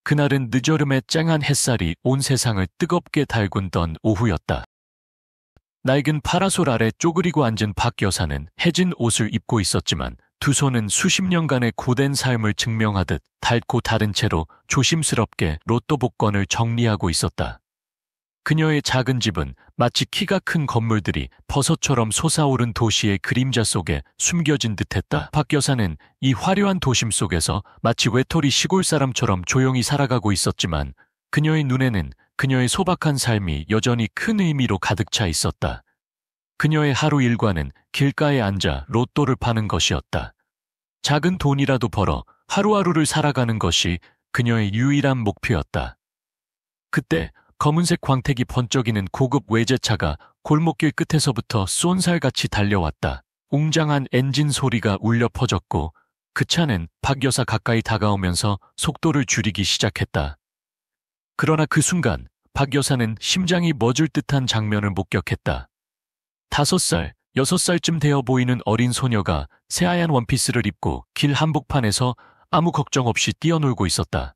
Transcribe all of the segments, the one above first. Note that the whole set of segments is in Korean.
그날은 늦여름의 쨍한 햇살이 온 세상을 뜨겁게 달군던 오후였다. 낡은 파라솔 아래 쪼그리고 앉은 박 여사는 해진 옷을 입고 있었지만 두 손은 수십 년간의 고된 삶을 증명하듯 닳고 다른 채로 조심스럽게 로또 복권을 정리하고 있었다. 그녀의 작은 집은 마치 키가 큰 건물들이 버섯처럼 솟아오른 도시의 그림자 속에 숨겨진 듯했다. 박 여사는 이 화려한 도심 속에서 마치 외톨이 시골 사람처럼 조용히 살아가고 있었지만 그녀의 눈에는 그녀의 소박한 삶이 여전히 큰 의미로 가득 차 있었다. 그녀의 하루 일과는 길가에 앉아 로또를 파는 것이었다. 작은 돈이라도 벌어 하루하루를 살아가는 것이 그녀의 유일한 목표였다. 그때 검은색 광택이 번쩍이는 고급 외제차가 골목길 끝에서부터 쏜살같이 달려왔다. 웅장한 엔진 소리가 울려 퍼졌고 그 차는 박 여사 가까이 다가오면서 속도를 줄이기 시작했다. 그러나 그 순간 박 여사는 심장이 멎을 듯한 장면을 목격했다. 5살, 6살쯤 되어 보이는 어린 소녀가 새하얀 원피스를 입고 길 한복판에서 아무 걱정 없이 뛰어놀고 있었다.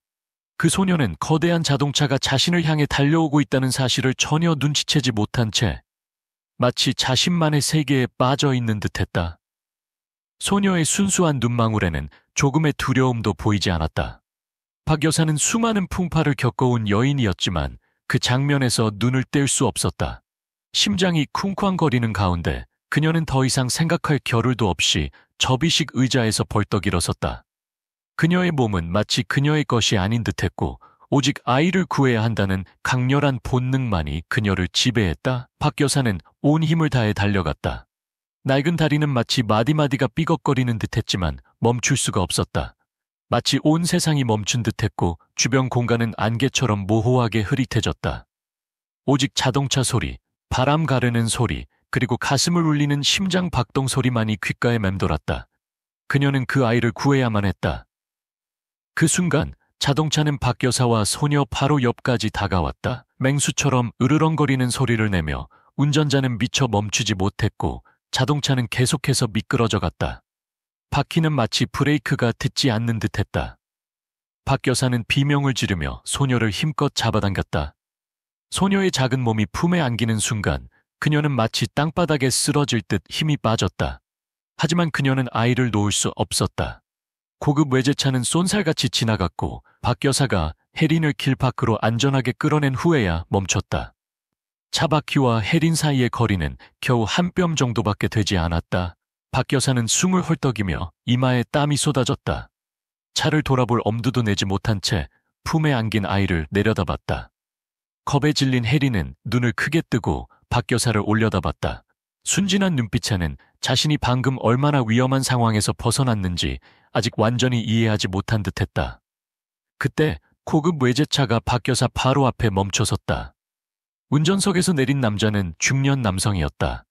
그 소녀는 거대한 자동차가 자신을 향해 달려오고 있다는 사실을 전혀 눈치채지 못한 채 마치 자신만의 세계에 빠져 있는 듯했다. 소녀의 순수한 눈망울에는 조금의 두려움도 보이지 않았다. 박 여사는 수많은 풍파를 겪어온 여인이었지만 그 장면에서 눈을 뗄 수 없었다. 심장이 쿵쾅거리는 가운데 그녀는 더 이상 생각할 겨를도 없이 접이식 의자에서 벌떡 일어섰다. 그녀의 몸은 마치 그녀의 것이 아닌 듯했고 오직 아이를 구해야 한다는 강렬한 본능만이 그녀를 지배했다. 박 여사는 온 힘을 다해 달려갔다. 낡은 다리는 마치 마디마디가 삐걱거리는 듯했지만 멈출 수가 없었다. 마치 온 세상이 멈춘 듯했고 주변 공간은 안개처럼 모호하게 흐릿해졌다. 오직 자동차 소리, 바람 가르는 소리, 그리고 가슴을 울리는 심장 박동 소리만이 귓가에 맴돌았다. 그녀는 그 아이를 구해야만 했다. 그 순간 자동차는 박 여사와 소녀 바로 옆까지 다가왔다. 맹수처럼 으르렁거리는 소리를 내며 운전자는 미처 멈추지 못했고 자동차는 계속해서 미끄러져 갔다. 바퀴는 마치 브레이크가 듣지 않는 듯했다. 박 여사는 비명을 지르며 소녀를 힘껏 잡아당겼다. 소녀의 작은 몸이 품에 안기는 순간 그녀는 마치 땅바닥에 쓰러질 듯 힘이 빠졌다. 하지만 그녀는 아이를 놓을 수 없었다. 고급 외제차는 쏜살같이 지나갔고 박 여사가 혜린을 길 밖으로 안전하게 끌어낸 후에야 멈췄다. 차 바퀴와 혜린 사이의 거리는 겨우 한 뼘 정도밖에 되지 않았다. 박 여사는 숨을 헐떡이며 이마에 땀이 쏟아졌다. 차를 돌아볼 엄두도 내지 못한 채 품에 안긴 아이를 내려다봤다. 겁에 질린 혜린은 눈을 크게 뜨고 박 여사를 올려다봤다. 순진한 눈빛에는 자신이 방금 얼마나 위험한 상황에서 벗어났는지 아직 완전히 이해하지 못한 듯했다. 그때 고급 외제차가 박 여사 바로 앞에 멈춰섰다. 운전석에서 내린 남자는 중년 남성이었다.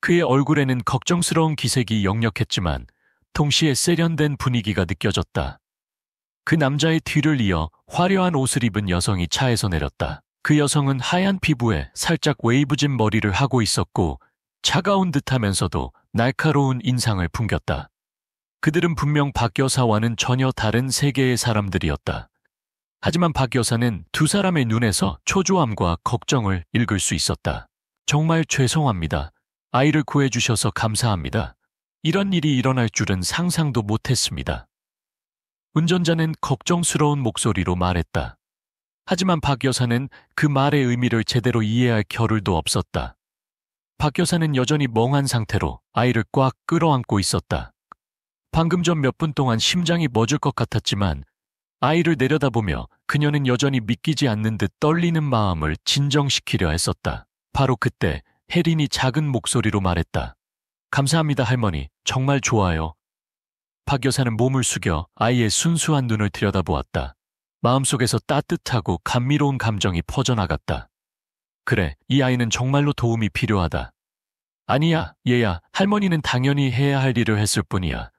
그의 얼굴에는 걱정스러운 기색이 역력했지만 동시에 세련된 분위기가 느껴졌다. 그 남자의 뒤를 이어 화려한 옷을 입은 여성이 차에서 내렸다. 그 여성은 하얀 피부에 살짝 웨이브진 머리를 하고 있었고 차가운 듯하면서도 날카로운 인상을 풍겼다. 그들은 분명 박 여사와는 전혀 다른 세계의 사람들이었다. 하지만 박 여사는 두 사람의 눈에서 초조함과 걱정을 읽을 수 있었다. 정말 죄송합니다. 아이를 구해주셔서 감사합니다. 이런 일이 일어날 줄은 상상도 못했습니다. 운전자는 걱정스러운 목소리로 말했다. 하지만 박 여사는 그 말의 의미를 제대로 이해할 겨를도 없었다. 박 여사는 여전히 멍한 상태로 아이를 꽉 끌어안고 있었다. 방금 전 몇 분 동안 심장이 멎을 것 같았지만 아이를 내려다보며 그녀는 여전히 믿기지 않는 듯 떨리는 마음을 진정시키려 했었다. 바로 그때 혜린이 작은 목소리로 말했다. 감사합니다 할머니, 정말 좋아요. 박 여사는 몸을 숙여 아이의 순수한 눈을 들여다보았다. 마음속에서 따뜻하고 감미로운 감정이 퍼져나갔다. 그래, 이 아이는 정말로 도움이 필요하다. 아니야, 얘야, 할머니는 당연히 해야 할 일을 했을 뿐이야.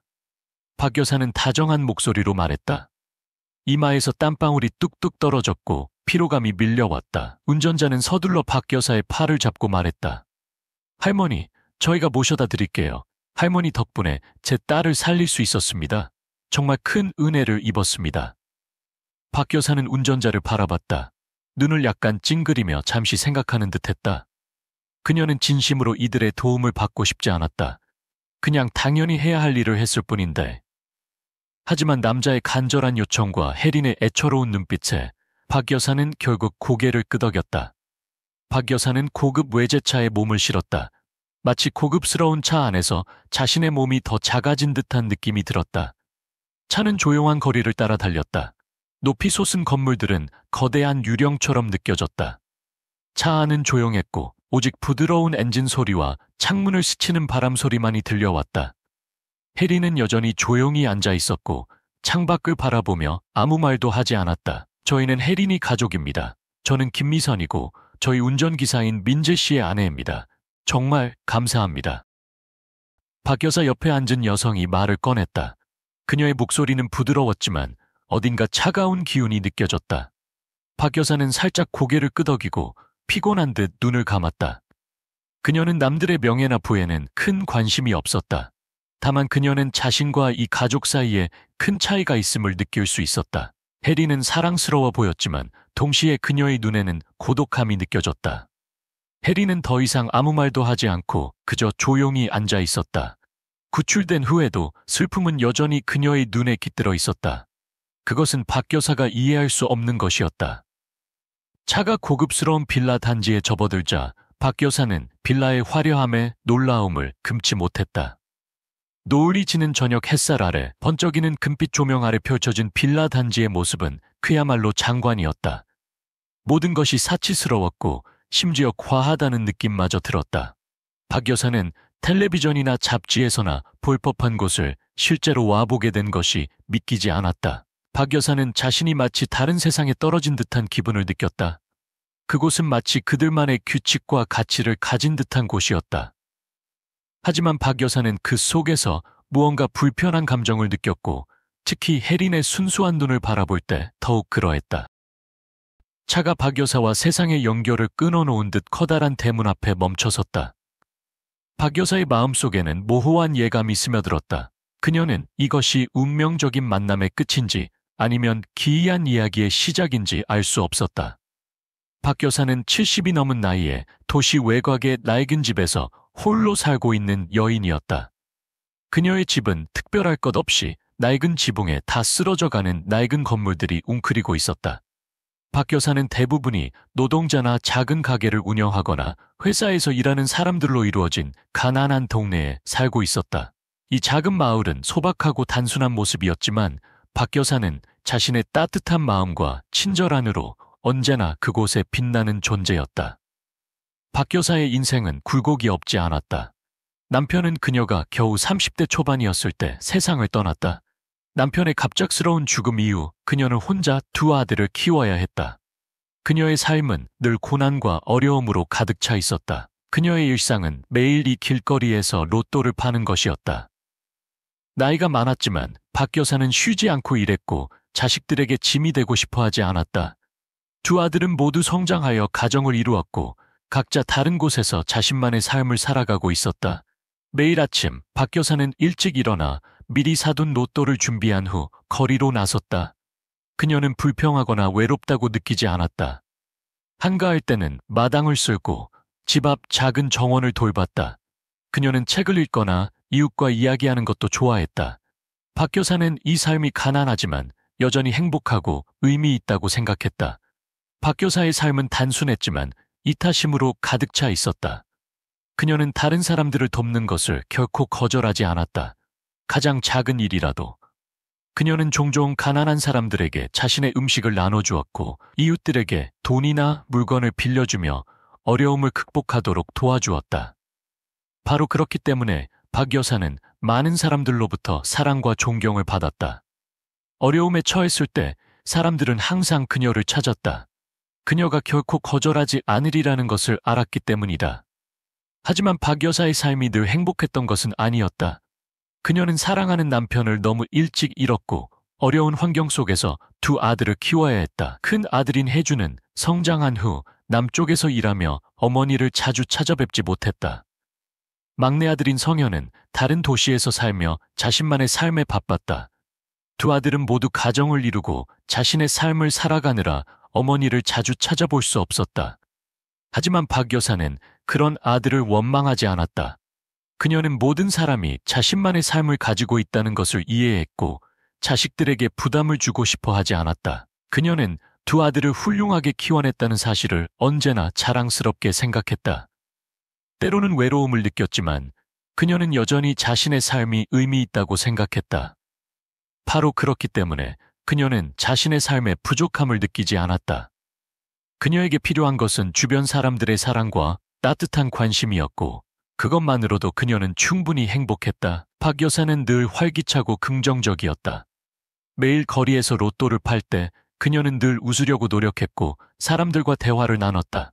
박 여사는 다정한 목소리로 말했다. 이마에서 땀방울이 뚝뚝 떨어졌고 피로감이 밀려왔다. 운전자는 서둘러 박 여사의 팔을 잡고 말했다. 할머니, 저희가 모셔다 드릴게요. 할머니 덕분에 제 딸을 살릴 수 있었습니다. 정말 큰 은혜를 입었습니다. 박 여사는 운전자를 바라봤다. 눈을 약간 찡그리며 잠시 생각하는 듯했다. 그녀는 진심으로 이들의 도움을 받고 싶지 않았다. 그냥 당연히 해야 할 일을 했을 뿐인데. 하지만 남자의 간절한 요청과 혜린의 애처로운 눈빛에 박 여사는 결국 고개를 끄덕였다. 박 여사는 고급 외제차에 몸을 실었다. 마치 고급스러운 차 안에서 자신의 몸이 더 작아진 듯한 느낌이 들었다. 차는 조용한 거리를 따라 달렸다. 높이 솟은 건물들은 거대한 유령처럼 느껴졌다. 차 안은 조용했고 오직 부드러운 엔진 소리와 창문을 스치는 바람 소리만이 들려왔다. 혜리는 여전히 조용히 앉아 있었고 창밖을 바라보며 아무 말도 하지 않았다. 저희는 혜린이 가족입니다. 저는 김미선이고 저희 운전기사인 민재 씨의 아내입니다. 정말 감사합니다. 박 여사 옆에 앉은 여성이 말을 꺼냈다. 그녀의 목소리는 부드러웠지만 어딘가 차가운 기운이 느껴졌다. 박 여사는 살짝 고개를 끄덕이고 피곤한 듯 눈을 감았다. 그녀는 남들의 명예나 부에는 큰 관심이 없었다. 다만 그녀는 자신과 이 가족 사이에 큰 차이가 있음을 느낄 수 있었다. 혜리는 사랑스러워 보였지만 동시에 그녀의 눈에는 고독함이 느껴졌다. 혜리는 더 이상 아무 말도 하지 않고 그저 조용히 앉아 있었다. 구출된 후에도 슬픔은 여전히 그녀의 눈에 깃들어 있었다. 그것은 박 여사가 이해할 수 없는 것이었다. 차가 고급스러운 빌라 단지에 접어들자 박 여사는 빌라의 화려함에 놀라움을 금치 못했다. 노을이 지는 저녁 햇살 아래 번쩍이는 금빛 조명 아래 펼쳐진 빌라 단지의 모습은 그야말로 장관이었다. 모든 것이 사치스러웠고 심지어 과하다는 느낌마저 들었다. 박 여사는 텔레비전이나 잡지에서나 볼 법한 곳을 실제로 와보게 된 것이 믿기지 않았다. 박 여사는 자신이 마치 다른 세상에 떨어진 듯한 기분을 느꼈다. 그곳은 마치 그들만의 규칙과 가치를 가진 듯한 곳이었다. 하지만 박 여사는 그 속에서 무언가 불편한 감정을 느꼈고 특히 혜린의 순수한 눈을 바라볼 때 더욱 그러했다. 차가 박 여사와 세상의 연결을 끊어놓은 듯 커다란 대문 앞에 멈춰섰다. 박 여사의 마음속에는 모호한 예감이 스며들었다. 그녀는 이것이 운명적인 만남의 끝인지 아니면 기이한 이야기의 시작인지 알 수 없었다. 박 여사는 70이 넘은 나이에 도시 외곽의 낡은 집에서 홀로 살고 있는 여인이었다. 그녀의 집은 특별할 것 없이 낡은 지붕에 다 쓰러져가는 낡은 건물들이 웅크리고 있었다. 박 여사는 대부분이 노동자나 작은 가게를 운영하거나 회사에서 일하는 사람들로 이루어진 가난한 동네에 살고 있었다. 이 작은 마을은 소박하고 단순한 모습이었지만 박 여사는 자신의 따뜻한 마음과 친절함으로 언제나 그곳에 빛나는 존재였다. 박 여사의 인생은 굴곡이 없지 않았다. 남편은 그녀가 겨우 30대 초반이었을 때 세상을 떠났다. 남편의 갑작스러운 죽음 이후 그녀는 혼자 두 아들을 키워야 했다. 그녀의 삶은 늘 고난과 어려움으로 가득 차 있었다. 그녀의 일상은 매일 이 길거리에서 로또를 파는 것이었다. 나이가 많았지만 박 여사는 쉬지 않고 일했고 자식들에게 짐이 되고 싶어 하지 않았다. 두 아들은 모두 성장하여 가정을 이루었고 각자 다른 곳에서 자신만의 삶을 살아가고 있었다. 매일 아침 박 여사는 일찍 일어나 미리 사둔 로또를 준비한 후 거리로 나섰다. 그녀는 불평하거나 외롭다고 느끼지 않았다. 한가할 때는 마당을 쓸고 집 앞 작은 정원을 돌봤다. 그녀는 책을 읽거나 이웃과 이야기하는 것도 좋아했다. 박 여사는 이 삶이 가난하지만 여전히 행복하고 의미 있다고 생각했다. 박 여사의 삶은 단순했지만 이타심으로 가득 차 있었다. 그녀는 다른 사람들을 돕는 것을 결코 거절하지 않았다. 가장 작은 일이라도. 그녀는 종종 가난한 사람들에게 자신의 음식을 나눠주었고 이웃들에게 돈이나 물건을 빌려주며 어려움을 극복하도록 도와주었다. 바로 그렇기 때문에 박 여사는 많은 사람들로부터 사랑과 존경을 받았다. 어려움에 처했을 때 사람들은 항상 그녀를 찾았다. 그녀가 결코 거절하지 않으리라는 것을 알았기 때문이다. 하지만 박 여사의 삶이 늘 행복했던 것은 아니었다. 그녀는 사랑하는 남편을 너무 일찍 잃었고 어려운 환경 속에서 두 아들을 키워야 했다. 큰 아들인 혜주는 성장한 후 남쪽에서 일하며 어머니를 자주 찾아뵙지 못했다. 막내 아들인 성현은 다른 도시에서 살며 자신만의 삶에 바빴다. 두 아들은 모두 가정을 이루고 자신의 삶을 살아가느라 어머니를 자주 찾아볼 수 없었다. 하지만 박 여사는 그런 아들을 원망하지 않았다. 그녀는 모든 사람이 자신만의 삶을 가지고 있다는 것을 이해했고 자식들에게 부담을 주고 싶어 하지 않았다. 그녀는 두 아들을 훌륭하게 키워냈다는 사실을 언제나 자랑스럽게 생각했다. 때로는 외로움을 느꼈지만 그녀는 여전히 자신의 삶이 의미 있다고 생각했다. 바로 그렇기 때문에 그녀는 자신의 삶에 부족함을 느끼지 않았다. 그녀에게 필요한 것은 주변 사람들의 사랑과 따뜻한 관심이었고 그것만으로도 그녀는 충분히 행복했다. 박 여사는 늘 활기차고 긍정적이었다. 매일 거리에서 로또를 팔 때 그녀는 늘 웃으려고 노력했고 사람들과 대화를 나눴다.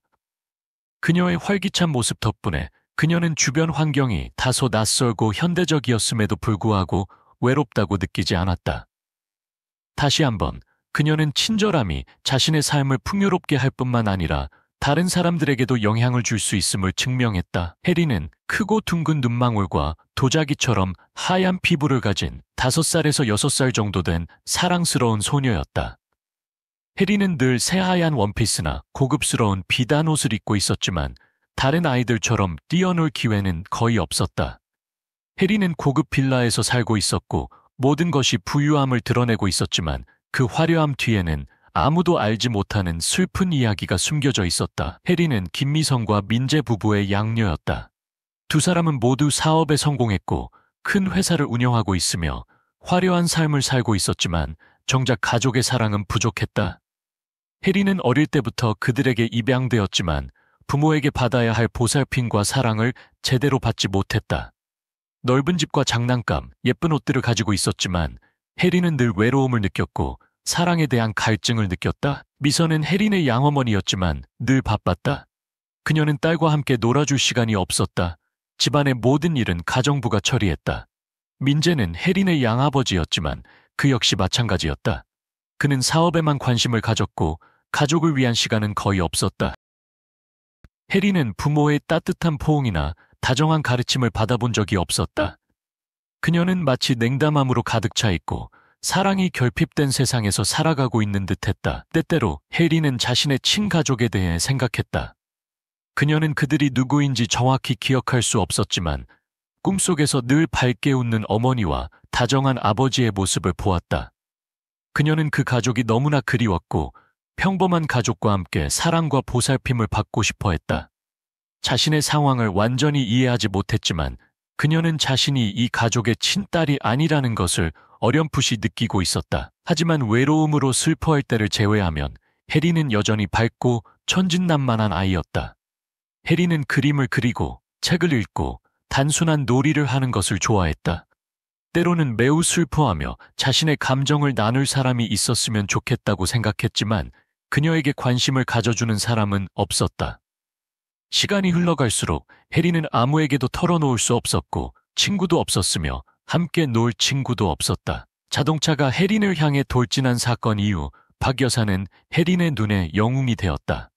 그녀의 활기찬 모습 덕분에 그녀는 주변 환경이 다소 낯설고 현대적이었음에도 불구하고 외롭다고 느끼지 않았다. 다시 한번 그녀는 친절함이 자신의 삶을 풍요롭게 할 뿐만 아니라 다른 사람들에게도 영향을 줄 수 있음을 증명했다. 해리는 크고 둥근 눈망울과 도자기처럼 하얀 피부를 가진 5살에서 6살 정도 된 사랑스러운 소녀였다. 해리는 늘 새하얀 원피스나 고급스러운 비단 옷을 입고 있었지만 다른 아이들처럼 뛰어놀 기회는 거의 없었다. 해리는 고급 빌라에서 살고 있었고 모든 것이 부유함을 드러내고 있었지만 그 화려함 뒤에는 아무도 알지 못하는 슬픈 이야기가 숨겨져 있었다. 해리는 김미성과 민재 부부의 양녀였다. 두 사람은 모두 사업에 성공했고 큰 회사를 운영하고 있으며 화려한 삶을 살고 있었지만 정작 가족의 사랑은 부족했다. 해리는 어릴 때부터 그들에게 입양되었지만 부모에게 받아야 할 보살핌과 사랑을 제대로 받지 못했다. 넓은 집과 장난감, 예쁜 옷들을 가지고 있었지만 해리는 늘 외로움을 느꼈고 사랑에 대한 갈증을 느꼈다. 미선은 해린의 양어머니였지만 늘 바빴다. 그녀는 딸과 함께 놀아줄 시간이 없었다. 집안의 모든 일은 가정부가 처리했다. 민재는 해린의 양아버지였지만 그 역시 마찬가지였다. 그는 사업에만 관심을 가졌고 가족을 위한 시간은 거의 없었다. 해린은 부모의 따뜻한 포옹이나 다정한 가르침을 받아본 적이 없었다. 그녀는 마치 냉담함으로 가득 차 있고 사랑이 결핍된 세상에서 살아가고 있는 듯했다. 때때로 해리는 자신의 친가족에 대해 생각했다. 그녀는 그들이 누구인지 정확히 기억할 수 없었지만 꿈속에서 늘 밝게 웃는 어머니와 다정한 아버지의 모습을 보았다. 그녀는 그 가족이 너무나 그리웠고 평범한 가족과 함께 사랑과 보살핌을 받고 싶어 했다. 자신의 상황을 완전히 이해하지 못했지만 그녀는 자신이 이 가족의 친딸이 아니라는 것을 어렴풋이 느끼고 있었다. 하지만 외로움으로 슬퍼할 때를 제외하면 해리는 여전히 밝고 천진난만한 아이였다. 해리는 그림을 그리고 책을 읽고 단순한 놀이를 하는 것을 좋아했다. 때로는 매우 슬퍼하며 자신의 감정을 나눌 사람이 있었으면 좋겠다고 생각했지만 그녀에게 관심을 가져주는 사람은 없었다. 시간이 흘러갈수록 해리는 아무에게도 털어놓을 수 없었고 친구도 없었으며 함께 놀 친구도 없었다. 자동차가 해린을 향해 돌진한 사건 이후 박 여사는 해린의 눈에 영웅이 되었다.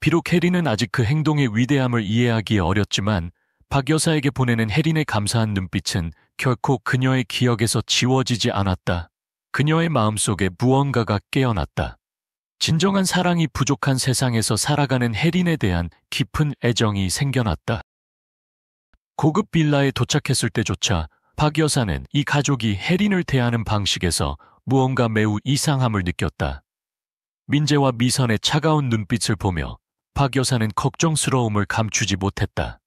비록 해린은 아직 그 행동의 위대함을 이해하기 어렸지만 박 여사에게 보내는 해린의 감사한 눈빛은 결코 그녀의 기억에서 지워지지 않았다. 그녀의 마음속에 무언가가 깨어났다. 진정한 사랑이 부족한 세상에서 살아가는 해린에 대한 깊은 애정이 생겨났다. 고급 빌라에 도착했을 때조차 박 여사는 이 가족이 해린을 대하는 방식에서 무언가 매우 이상함을 느꼈다. 민재와 미선의 차가운 눈빛을 보며 박 여사는 걱정스러움을 감추지 못했다.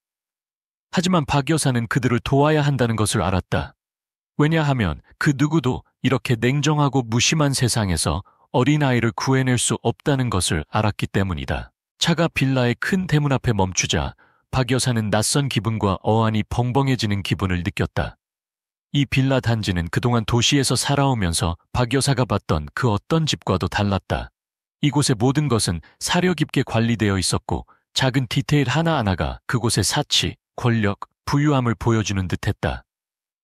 하지만 박 여사는 그들을 도와야 한다는 것을 알았다. 왜냐하면 그 누구도 이렇게 냉정하고 무심한 세상에서 어린아이를 구해낼 수 없다는 것을 알았기 때문이다. 차가 빌라의 큰 대문 앞에 멈추자 박 여사는 낯선 기분과 어안이 벙벙해지는 기분을 느꼈다. 이 빌라 단지는 그동안 도시에서 살아오면서 박 여사가 봤던 그 어떤 집과도 달랐다. 이곳의 모든 것은 사려 깊게 관리되어 있었고 작은 디테일 하나하나가 그곳의 사치, 권력, 부유함을 보여주는 듯했다.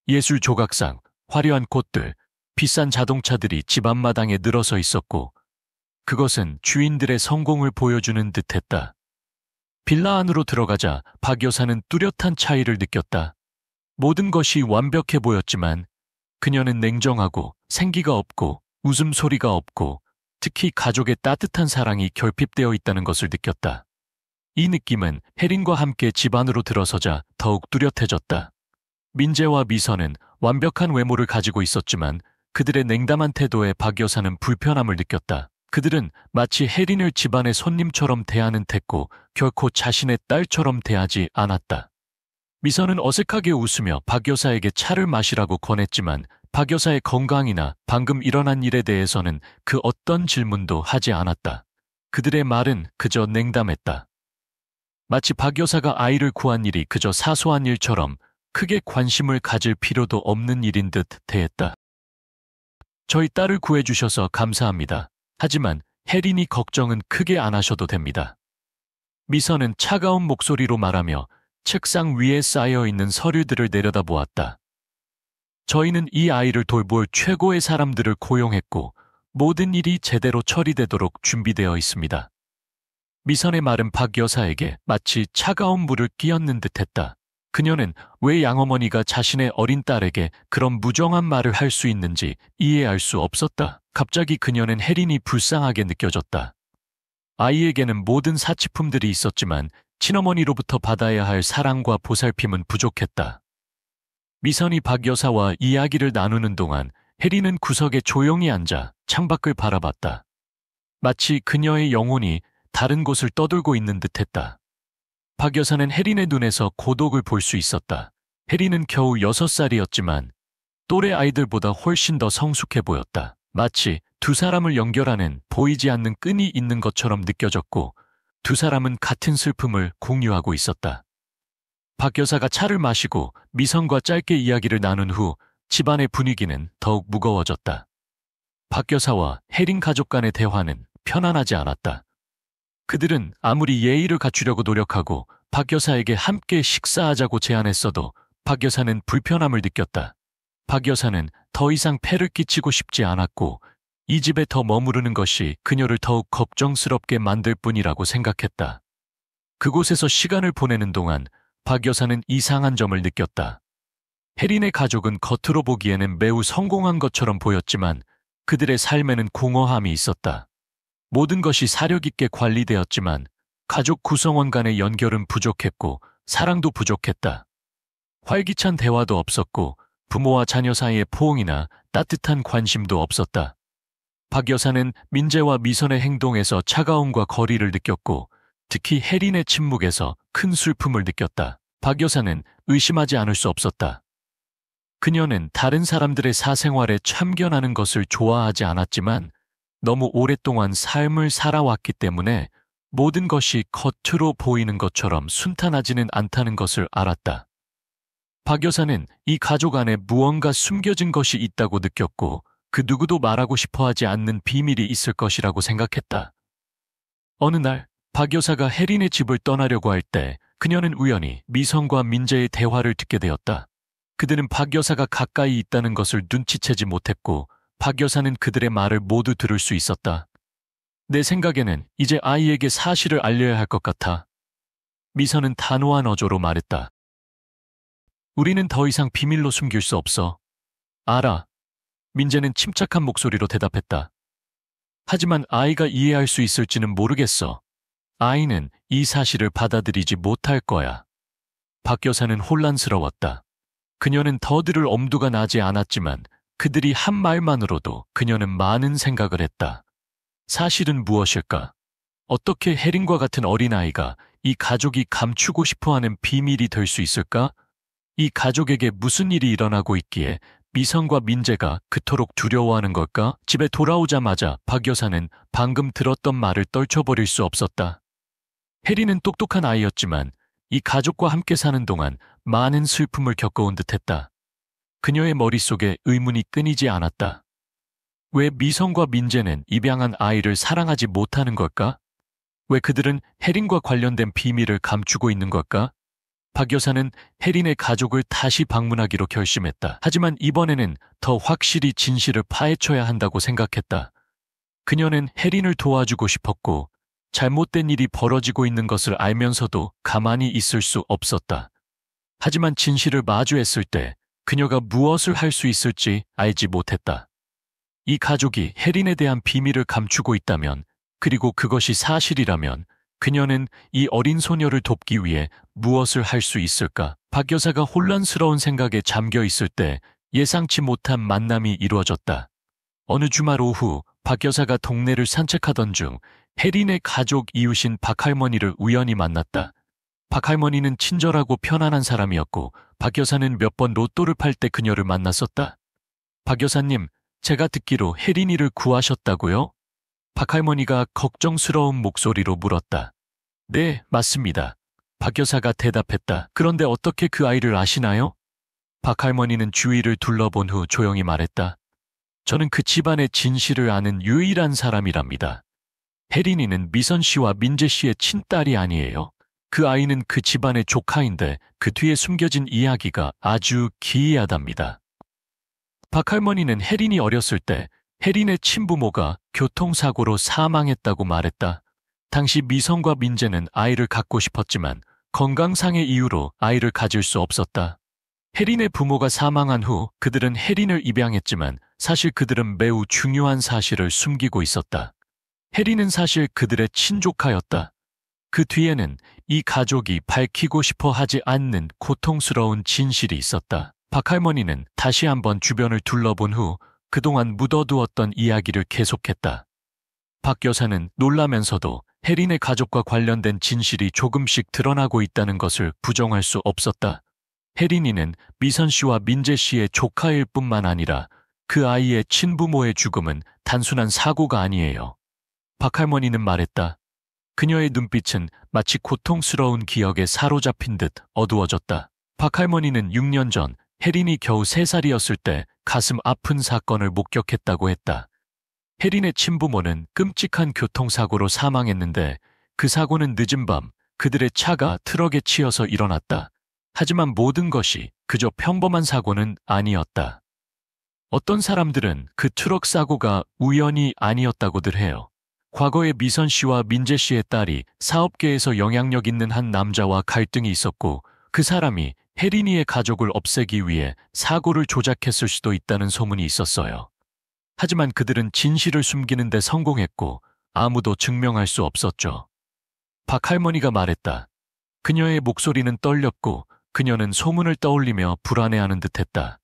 예술 조각상, 화려한 꽃들, 비싼 자동차들이 집 앞마당에 늘어서 있었고 그것은 주인들의 성공을 보여주는 듯했다. 빌라 안으로 들어가자 박 여사는 뚜렷한 차이를 느꼈다. 모든 것이 완벽해 보였지만 그녀는 냉정하고 생기가 없고 웃음소리가 없고 특히 가족의 따뜻한 사랑이 결핍되어 있다는 것을 느꼈다. 이 느낌은 혜린과 함께 집 안으로 들어서자 더욱 뚜렷해졌다. 민재와 미선은 완벽한 외모를 가지고 있었지만 그들의 냉담한 태도에 박 여사는 불편함을 느꼈다. 그들은 마치 혜린을 집안의 손님처럼 대하는 듯고 결코 자신의 딸처럼 대하지 않았다. 미선은 어색하게 웃으며 박 여사에게 차를 마시라고 권했지만 박 여사의 건강이나 방금 일어난 일에 대해서는 그 어떤 질문도 하지 않았다. 그들의 말은 그저 냉담했다. 마치 박 여사가 아이를 구한 일이 그저 사소한 일처럼 크게 관심을 가질 필요도 없는 일인 듯 대했다. 저희 딸을 구해주셔서 감사합니다. 하지만 혜린이 걱정은 크게 안 하셔도 됩니다. 미선은 차가운 목소리로 말하며 책상 위에 쌓여있는 서류들을 내려다보았다. 저희는 이 아이를 돌볼 최고의 사람들을 고용했고 모든 일이 제대로 처리되도록 준비되어 있습니다. 미선의 말은 박 여사에게 마치 차가운 물을 끼얹는 듯했다. 그녀는 왜 양어머니가 자신의 어린 딸에게 그런 무정한 말을 할 수 있는지 이해할 수 없었다. 갑자기 그녀는 혜린이 불쌍하게 느껴졌다. 아이에게는 모든 사치품들이 있었지만 친어머니로부터 받아야 할 사랑과 보살핌은 부족했다. 미선이 박 여사와 이야기를 나누는 동안 혜린은 구석에 조용히 앉아 창밖을 바라봤다. 마치 그녀의 영혼이 다른 곳을 떠돌고 있는 듯했다. 박 여사는 혜린의 눈에서 고독을 볼 수 있었다. 혜린은 겨우 6살이었지만 또래 아이들보다 훨씬 더 성숙해 보였다. 마치 두 사람을 연결하는 보이지 않는 끈이 있는 것처럼 느껴졌고 두 사람은 같은 슬픔을 공유하고 있었다. 박 여사가 차를 마시고 미선과 짧게 이야기를 나눈 후 집안의 분위기는 더욱 무거워졌다. 박 여사와 혜린 가족 간의 대화는 편안하지 않았다. 그들은 아무리 예의를 갖추려고 노력하고 박 여사에게 함께 식사하자고 제안했어도 박 여사는 불편함을 느꼈다. 박 여사는 더 이상 폐를 끼치고 싶지 않았고 이 집에 더 머무르는 것이 그녀를 더욱 걱정스럽게 만들 뿐이라고 생각했다. 그곳에서 시간을 보내는 동안 박 여사는 이상한 점을 느꼈다. 혜린의 가족은 겉으로 보기에는 매우 성공한 것처럼 보였지만 그들의 삶에는 공허함이 있었다. 모든 것이 사력 있게 관리되었지만 가족 구성원 간의 연결은 부족했고 사랑도 부족했다. 활기찬 대화도 없었고 부모와 자녀 사이의 포옹이나 따뜻한 관심도 없었다. 박 여사는 민재와 미선의 행동에서 차가움과 거리를 느꼈고 특히 혜린의 침묵에서 큰 슬픔을 느꼈다. 박 여사는 의심하지 않을 수 없었다. 그녀는 다른 사람들의 사생활에 참견하는 것을 좋아하지 않았지만 너무 오랫동안 삶을 살아왔기 때문에 모든 것이 겉으로 보이는 것처럼 순탄하지는 않다는 것을 알았다. 박 여사는 이 가족 안에 무언가 숨겨진 것이 있다고 느꼈고 그 누구도 말하고 싶어 하지 않는 비밀이 있을 것이라고 생각했다. 어느 날 박 여사가 혜린의 집을 떠나려고 할 때 그녀는 우연히 미선과 민재의 대화를 듣게 되었다. 그들은 박 여사가 가까이 있다는 것을 눈치채지 못했고 박 여사는 그들의 말을 모두 들을 수 있었다. 내 생각에는 이제 아이에게 사실을 알려야 할 것 같아. 미선은 단호한 어조로 말했다. 우리는 더 이상 비밀로 숨길 수 없어. 알아. 민재는 침착한 목소리로 대답했다. 하지만 아이가 이해할 수 있을지는 모르겠어. 아이는 이 사실을 받아들이지 못할 거야. 박 여사는 혼란스러웠다. 그녀는 더 들을 엄두가 나지 않았지만 그들이 한 말만으로도 그녀는 많은 생각을 했다. 사실은 무엇일까? 어떻게 혜린과 같은 어린아이가 이 가족이 감추고 싶어하는 비밀이 될 수 있을까? 이 가족에게 무슨 일이 일어나고 있기에 미선과 민재가 그토록 두려워하는 걸까? 집에 돌아오자마자 박 여사는 방금 들었던 말을 떨쳐버릴 수 없었다. 혜린은 똑똑한 아이였지만 이 가족과 함께 사는 동안 많은 슬픔을 겪어온 듯했다. 그녀의 머릿속에 의문이 끊이지 않았다. 왜 미선과 민재는 입양한 아이를 사랑하지 못하는 걸까? 왜 그들은 혜린과 관련된 비밀을 감추고 있는 걸까? 박 여사는 혜린의 가족을 다시 방문하기로 결심했다. 하지만 이번에는 더 확실히 진실을 파헤쳐야 한다고 생각했다. 그녀는 혜린을 도와주고 싶었고 잘못된 일이 벌어지고 있는 것을 알면서도 가만히 있을 수 없었다. 하지만 진실을 마주했을 때 그녀가 무엇을 할 수 있을지 알지 못했다. 이 가족이 혜린에 대한 비밀을 감추고 있다면, 그리고 그것이 사실이라면 그녀는 이 어린 소녀를 돕기 위해 무엇을 할 수 있을까? 박 여사가 혼란스러운 생각에 잠겨 있을 때 예상치 못한 만남이 이루어졌다. 어느 주말 오후 박 여사가 동네를 산책하던 중 혜린의 가족 이웃인 박 할머니를 우연히 만났다. 박 할머니는 친절하고 편안한 사람이었고 박 여사는 몇 번 로또를 팔 때 그녀를 만났었다. 박 여사님, 제가 듣기로 혜린이를 구하셨다고요? 박 할머니가 걱정스러운 목소리로 물었다. 네, 맞습니다. 박 여사가 대답했다. 그런데 어떻게 그 아이를 아시나요? 박 할머니는 주위를 둘러본 후 조용히 말했다. 저는 그 집안의 진실을 아는 유일한 사람이랍니다. 혜린이는 미선 씨와 민재 씨의 친딸이 아니에요. 그 아이는 그 집안의 조카인데 그 뒤에 숨겨진 이야기가 아주 기이하답니다. 박 할머니는 혜린이 어렸을 때 혜린의 친부모가 교통사고로 사망했다고 말했다. 당시 미선과 민재는 아이를 갖고 싶었지만 건강상의 이유로 아이를 가질 수 없었다. 혜린의 부모가 사망한 후 그들은 혜린을 입양했지만 사실 그들은 매우 중요한 사실을 숨기고 있었다. 혜린은 사실 그들의 친조카였다. 그 뒤에는 이 가족이 밝히고 싶어 하지 않는 고통스러운 진실이 있었다. 박 할머니는 다시 한번 주변을 둘러본 후 그동안 묻어두었던 이야기를 계속했다. 박 여사는 놀라면서도 혜린의 가족과 관련된 진실이 조금씩 드러나고 있다는 것을 부정할 수 없었다. 혜린이는 미선 씨와 민재 씨의 조카일 뿐만 아니라 그 아이의 친부모의 죽음은 단순한 사고가 아니에요. 박 할머니는 말했다. 그녀의 눈빛은 마치 고통스러운 기억에 사로잡힌 듯 어두워졌다. 박 할머니는 6년 전 혜린이 겨우 3살이었을 때 가슴 아픈 사건을 목격했다고 했다. 혜린의 친부모는 끔찍한 교통사고로 사망했는데 그 사고는 늦은 밤 그들의 차가 트럭에 치여서 일어났다. 하지만 모든 것이 그저 평범한 사고는 아니었다. 어떤 사람들은 그 트럭 사고가 우연이 아니었다고들 해요. 과거에 미선 씨와 민재 씨의 딸이 사업계에서 영향력 있는 한 남자와 갈등이 있었고 그 사람이 혜린이의 가족을 없애기 위해 사고를 조작했을 수도 있다는 소문이 있었어요. 하지만 그들은 진실을 숨기는 데 성공했고 아무도 증명할 수 없었죠. 박 할머니가 말했다. 그녀의 목소리는 떨렸고 그녀는 소문을 떠올리며 불안해하는 듯했다.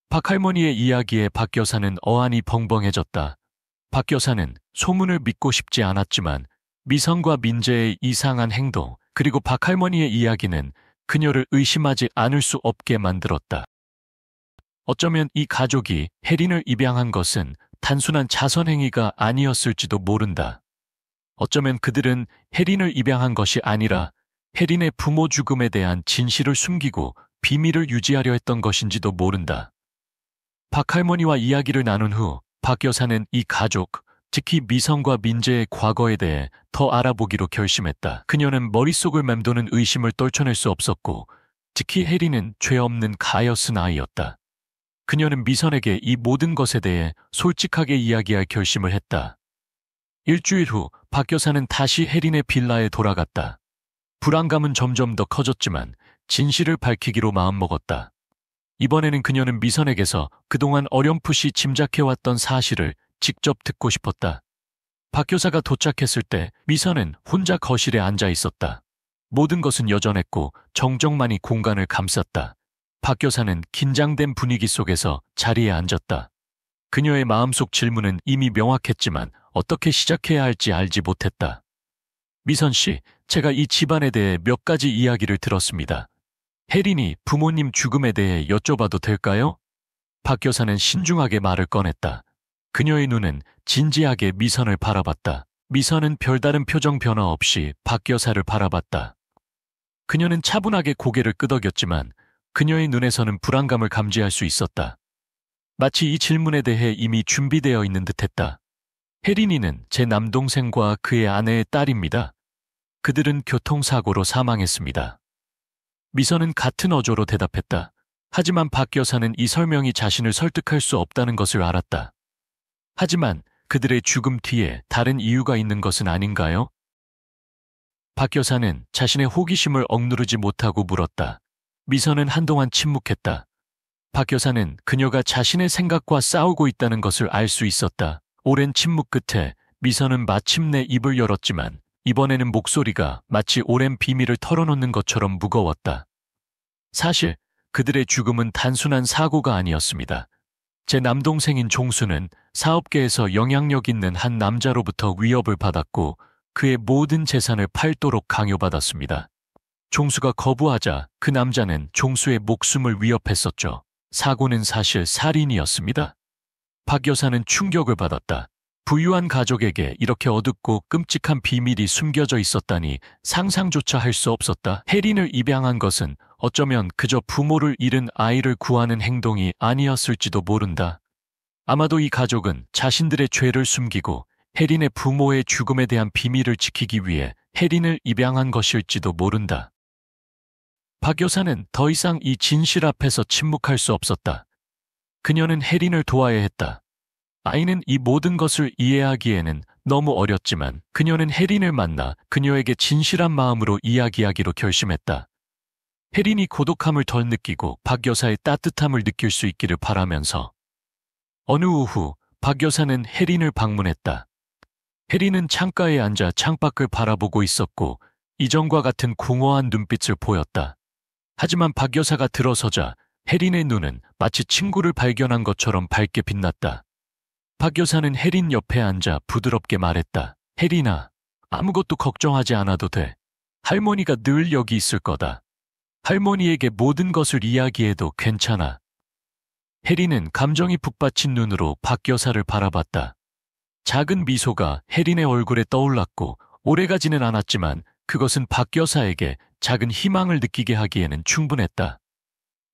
박 할머니의 이야기에 박 여사는 어안이 벙벙해졌다. 박 여사는 소문을 믿고 싶지 않았지만 미선과 민재의 이상한 행동 그리고 박 할머니의 이야기는 그녀를 의심하지 않을 수 없게 만들었다. 어쩌면 이 가족이 혜린을 입양한 것은 단순한 자선행위가 아니었을지도 모른다. 어쩌면 그들은 혜린을 입양한 것이 아니라 혜린의 부모 죽음에 대한 진실을 숨기고 비밀을 유지하려 했던 것인지도 모른다. 박 할머니와 이야기를 나눈 후 박 여사는 이 가족, 특히 미선과 민재의 과거에 대해 더 알아보기로 결심했다. 그녀는 머릿속을 맴도는 의심을 떨쳐낼 수 없었고 특히 혜린은 죄 없는 가엾은 아이였다. 그녀는 미선에게 이 모든 것에 대해 솔직하게 이야기할 결심을 했다. 일주일 후 박 여사는 다시 혜린의 빌라에 돌아갔다. 불안감은 점점 더 커졌지만 진실을 밝히기로 마음먹었다. 이번에는 그녀는 미선에게서 그동안 어렴풋이 짐작해왔던 사실을 직접 듣고 싶었다. 박 여사가 도착했을 때 미선은 혼자 거실에 앉아 있었다. 모든 것은 여전했고 정적만이 공간을 감쌌다. 박 여사는 긴장된 분위기 속에서 자리에 앉았다. 그녀의 마음속 질문은 이미 명확했지만 어떻게 시작해야 할지 알지 못했다. 미선 씨, 제가 이 집안에 대해 몇 가지 이야기를 들었습니다. 혜린이 부모님 죽음에 대해 여쭤봐도 될까요? 박 여사는 신중하게 말을 꺼냈다. 그녀의 눈은 진지하게 미선을 바라봤다. 미선은 별다른 표정 변화 없이 박 여사를 바라봤다. 그녀는 차분하게 고개를 끄덕였지만 그녀의 눈에서는 불안감을 감지할 수 있었다. 마치 이 질문에 대해 이미 준비되어 있는 듯했다. 혜린이는 제 남동생과 그의 아내의 딸입니다. 그들은 교통사고로 사망했습니다. 미선은 같은 어조로 대답했다. 하지만 박 여사는 이 설명이 자신을 설득할 수 없다는 것을 알았다. 하지만 그들의 죽음 뒤에 다른 이유가 있는 것은 아닌가요? 박 여사는 자신의 호기심을 억누르지 못하고 물었다. 미선은 한동안 침묵했다. 박 여사는 그녀가 자신의 생각과 싸우고 있다는 것을 알 수 있었다. 오랜 침묵 끝에 미선은 마침내 입을 열었지만 이번에는 목소리가 마치 오랜 비밀을 털어놓는 것처럼 무거웠다. 사실 그들의 죽음은 단순한 사고가 아니었습니다. 제 남동생인 종수는 사업계에서 영향력 있는 한 남자로부터 위협을 받았고 그의 모든 재산을 팔도록 강요받았습니다. 종수가 거부하자 그 남자는 종수의 목숨을 위협했었죠. 사고는 사실 살인이었습니다. 박 여사는 충격을 받았다. 부유한 가족에게 이렇게 어둡고 끔찍한 비밀이 숨겨져 있었다니 상상조차 할 수 없었다. 혜린을 입양한 것은 어쩌면 그저 부모를 잃은 아이를 구하는 행동이 아니었을지도 모른다. 아마도 이 가족은 자신들의 죄를 숨기고 혜린의 부모의 죽음에 대한 비밀을 지키기 위해 혜린을 입양한 것일지도 모른다. 박 여사는 더 이상 이 진실 앞에서 침묵할 수 없었다. 그녀는 혜린을 도와야 했다. 아이는 이 모든 것을 이해하기에는 너무 어렸지만 그녀는 혜린을 만나 그녀에게 진실한 마음으로 이야기하기로 결심했다. 혜린이 고독함을 덜 느끼고 박 여사의 따뜻함을 느낄 수 있기를 바라면서 어느 오후 박 여사는 혜린을 방문했다. 혜린은 창가에 앉아 창밖을 바라보고 있었고 이전과 같은 공허한 눈빛을 보였다. 하지만 박 여사가 들어서자 혜린의 눈은 마치 친구를 발견한 것처럼 밝게 빛났다. 박 여사는 혜린 옆에 앉아 부드럽게 말했다. 혜린아, 아무것도 걱정하지 않아도 돼. 할머니가 늘 여기 있을 거다. 할머니에게 모든 것을 이야기해도 괜찮아. 혜린은 감정이 북받친 눈으로 박 여사를 바라봤다. 작은 미소가 혜린의 얼굴에 떠올랐고 오래가지는 않았지만 그것은 박 여사에게 작은 희망을 느끼게 하기에는 충분했다.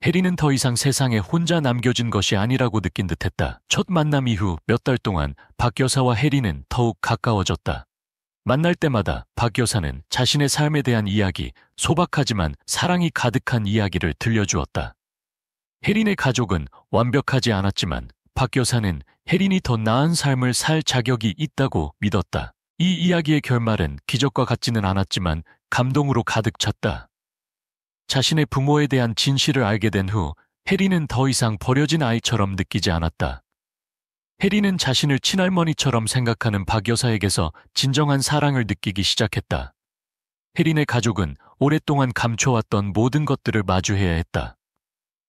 혜린은 더 이상 세상에 혼자 남겨진 것이 아니라고 느낀 듯했다. 첫 만남 이후 몇 달 동안 박 여사와 혜린은 더욱 가까워졌다. 만날 때마다 박 여사는 자신의 삶에 대한 이야기, 소박하지만 사랑이 가득한 이야기를 들려주었다. 혜린의 가족은 완벽하지 않았지만 박 여사는 혜린이 더 나은 삶을 살 자격이 있다고 믿었다. 이 이야기의 결말은 기적과 같지는 않았지만 감동으로 가득 찼다. 자신의 부모에 대한 진실을 알게 된 후 혜린은 더 이상 버려진 아이처럼 느끼지 않았다. 혜린은 자신을 친할머니처럼 생각하는 박 여사에게서 진정한 사랑을 느끼기 시작했다. 혜린의 가족은 오랫동안 감춰왔던 모든 것들을 마주해야 했다.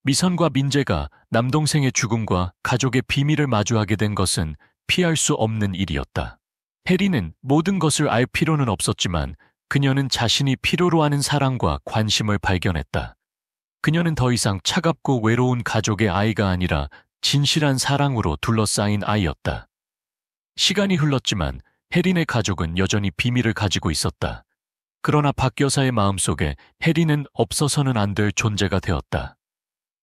미선과 민재가 남동생의 죽음과 가족의 비밀을 마주하게 된 것은 피할 수 없는 일이었다. 혜린은 모든 것을 알 필요는 없었지만 그녀는 자신이 필요로 하는 사랑과 관심을 발견했다. 그녀는 더 이상 차갑고 외로운 가족의 아이가 아니라 진실한 사랑으로 둘러싸인 아이였다. 시간이 흘렀지만 혜린의 가족은 여전히 비밀을 가지고 있었다. 그러나 박 여사의 마음속에 혜린은 없어서는 안 될 존재가 되었다.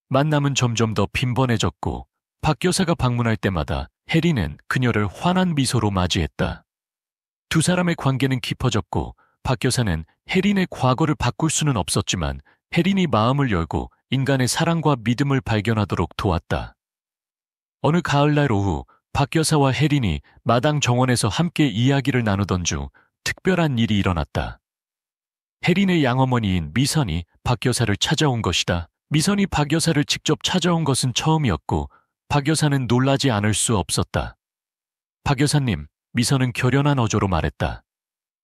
만남은 점점 더 빈번해졌고 박 여사가 방문할 때마다 혜린은 그녀를 환한 미소로 맞이했다. 두 사람의 관계는 깊어졌고 박 여사는 혜린의 과거를 바꿀 수는 없었지만 혜린이 마음을 열고 인간의 사랑과 믿음을 발견하도록 도왔다. 어느 가을날 오후 박 여사와 혜린이 마당 정원에서 함께 이야기를 나누던 중 특별한 일이 일어났다. 혜린의 양어머니인 미선이 박 여사를 찾아온 것이다. 미선이 박 여사를 직접 찾아온 것은 처음이었고 박 여사는 놀라지 않을 수 없었다. 박 여사님, 미선은 결연한 어조로 말했다.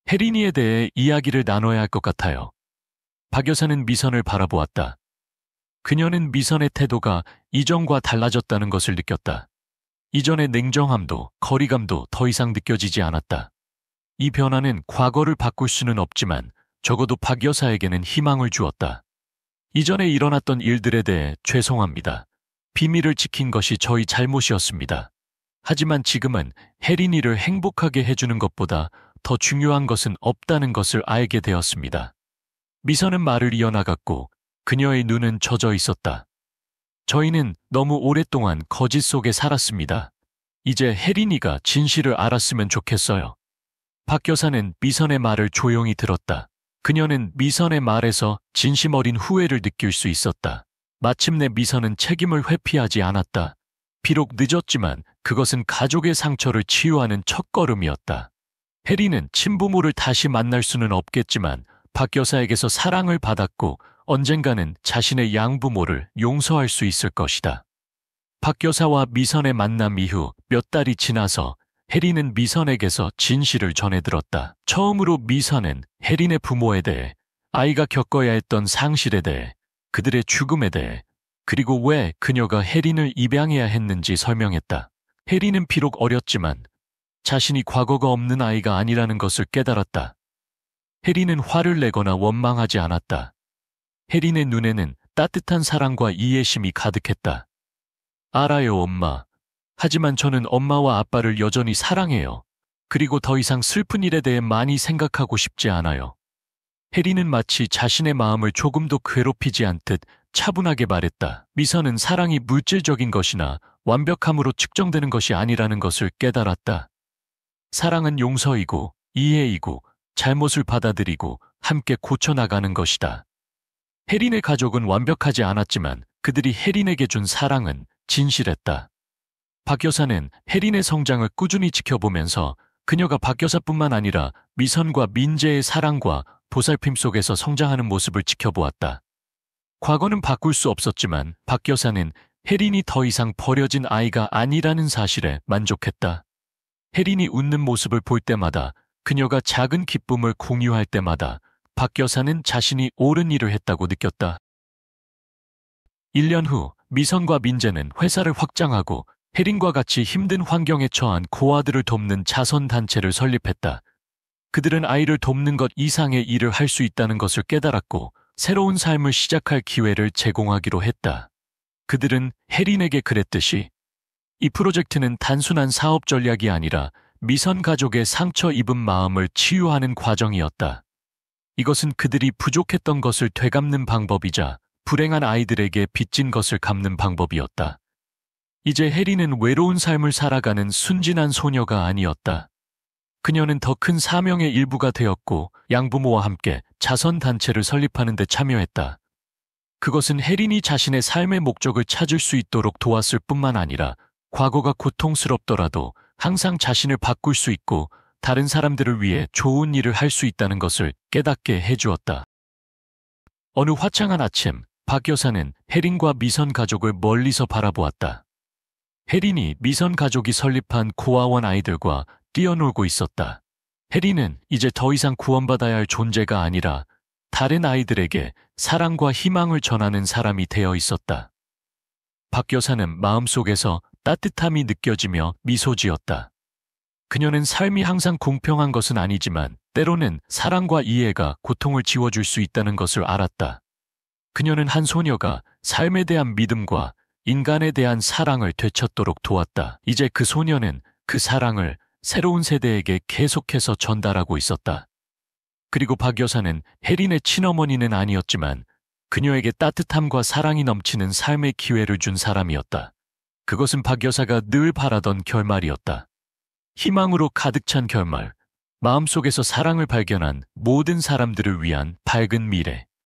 혜린이에 대해 이야기를 나눠야 할 것 같아요. 박 여사는 미선을 바라보았다. 그녀는 미선의 태도가 이전과 달라졌다는 것을 느꼈다. 이전의 냉정함도 거리감도 더 이상 느껴지지 않았다. 이 변화는 과거를 바꿀 수는 없지만 적어도 박 여사에게는 희망을 주었다. 이전에 일어났던 일들에 대해 죄송합니다. 비밀을 지킨 것이 저희 잘못이었습니다. 하지만 지금은 혜린이를 행복하게 해주는 것보다 더 중요한 것은 없다는 것을 알게 되었습니다. 미선은 말을 이어나갔고 그녀의 눈은 젖어 있었다. 저희는 너무 오랫동안 거짓 속에 살았습니다. 이제 혜린이가 진실을 알았으면 좋겠어요. 박 여사는 미선의 말을 조용히 들었다. 그녀는 미선의 말에서 진심 어린 후회를 느낄 수 있었다. 마침내 미선은 책임을 회피하지 않았다. 비록 늦었지만 그것은 가족의 상처를 치유하는 첫걸음이었다. 혜린은 친부모를 다시 만날 수는 없겠지만 박 여사에게서 사랑을 받았고 언젠가는 자신의 양부모를 용서할 수 있을 것이다. 박 여사와 미선의 만남 이후 몇 달이 지나서 혜린은 미선에게서 진실을 전해 들었다. 처음으로 미선은 혜린의 부모에 대해, 아이가 겪어야 했던 상실에 대해, 그들의 죽음에 대해, 그리고 왜 그녀가 혜린을 입양해야 했는지 설명했다. 혜린은 비록 어렸지만 자신이 과거가 없는 아이가 아니라는 것을 깨달았다. 혜린은 화를 내거나 원망하지 않았다. 혜린의 눈에는 따뜻한 사랑과 이해심이 가득했다. 알아요, 엄마. 하지만 저는 엄마와 아빠를 여전히 사랑해요. 그리고 더 이상 슬픈 일에 대해 많이 생각하고 싶지 않아요. 혜린은 마치 자신의 마음을 조금도 괴롭히지 않듯 차분하게 말했다. 미선은 사랑이 물질적인 것이나 완벽함으로 측정되는 것이 아니라는 것을 깨달았다. 사랑은 용서이고 이해이고 잘못을 받아들이고 함께 고쳐나가는 것이다. 혜린의 가족은 완벽하지 않았지만 그들이 혜린에게 준 사랑은 진실했다. 박 여사는 혜린의 성장을 꾸준히 지켜보면서 그녀가 박 여사뿐만 아니라 미선과 민재의 사랑과 보살핌 속에서 성장하는 모습을 지켜보았다. 과거는 바꿀 수 없었지만 박 여사는 혜린이 더 이상 버려진 아이가 아니라는 사실에 만족했다. 혜린이 웃는 모습을 볼 때마다, 그녀가 작은 기쁨을 공유할 때마다 박 여사는 자신이 옳은 일을 했다고 느꼈다. 1년 후 미선과 민재는 회사를 확장하고 혜린과 같이 힘든 환경에 처한 고아들을 돕는 자선단체를 설립했다. 그들은 아이를 돕는 것 이상의 일을 할 수 있다는 것을 깨달았고 새로운 삶을 시작할 기회를 제공하기로 했다. 그들은 혜린에게 그랬듯이 이 프로젝트는 단순한 사업 전략이 아니라 미선 가족의 상처 입은 마음을 치유하는 과정이었다. 이것은 그들이 부족했던 것을 되갚는 방법이자 불행한 아이들에게 빚진 것을 갚는 방법이었다. 이제 혜린은 외로운 삶을 살아가는 순진한 소녀가 아니었다. 그녀는 더 큰 사명의 일부가 되었고 양부모와 함께 자선단체를 설립하는 데 참여했다. 그것은 혜린이 자신의 삶의 목적을 찾을 수 있도록 도왔을 뿐만 아니라 과거가 고통스럽더라도 항상 자신을 바꿀 수 있고 다른 사람들을 위해 좋은 일을 할 수 있다는 것을 깨닫게 해주었다. 어느 화창한 아침, 박 여사는 혜린과 미선 가족을 멀리서 바라보았다. 혜린이 미선 가족이 설립한 고아원 아이들과 뛰어놀고 있었다. 혜린은 이제 더 이상 구원받아야 할 존재가 아니라 다른 아이들에게 사랑과 희망을 전하는 사람이 되어 있었다. 박 여사는 마음속에서 따뜻함이 느껴지며 미소 지었다. 그녀는 삶이 항상 공평한 것은 아니지만 때로는 사랑과 이해가 고통을 지워줄 수 있다는 것을 알았다. 그녀는 한 소녀가 삶에 대한 믿음과 인간에 대한 사랑을 되찾도록 도왔다. 이제 그 소녀는 그 사랑을 새로운 세대에게 계속해서 전달하고 있었다. 그리고 박 여사는 혜린의 친어머니는 아니었지만 그녀에게 따뜻함과 사랑이 넘치는 삶의 기회를 준 사람이었다. 그것은 박 여사가 늘 바라던 결말이었다. 희망으로 가득 찬 결말, 마음속에서 사랑을 발견한 모든 사람들을 위한 밝은 미래.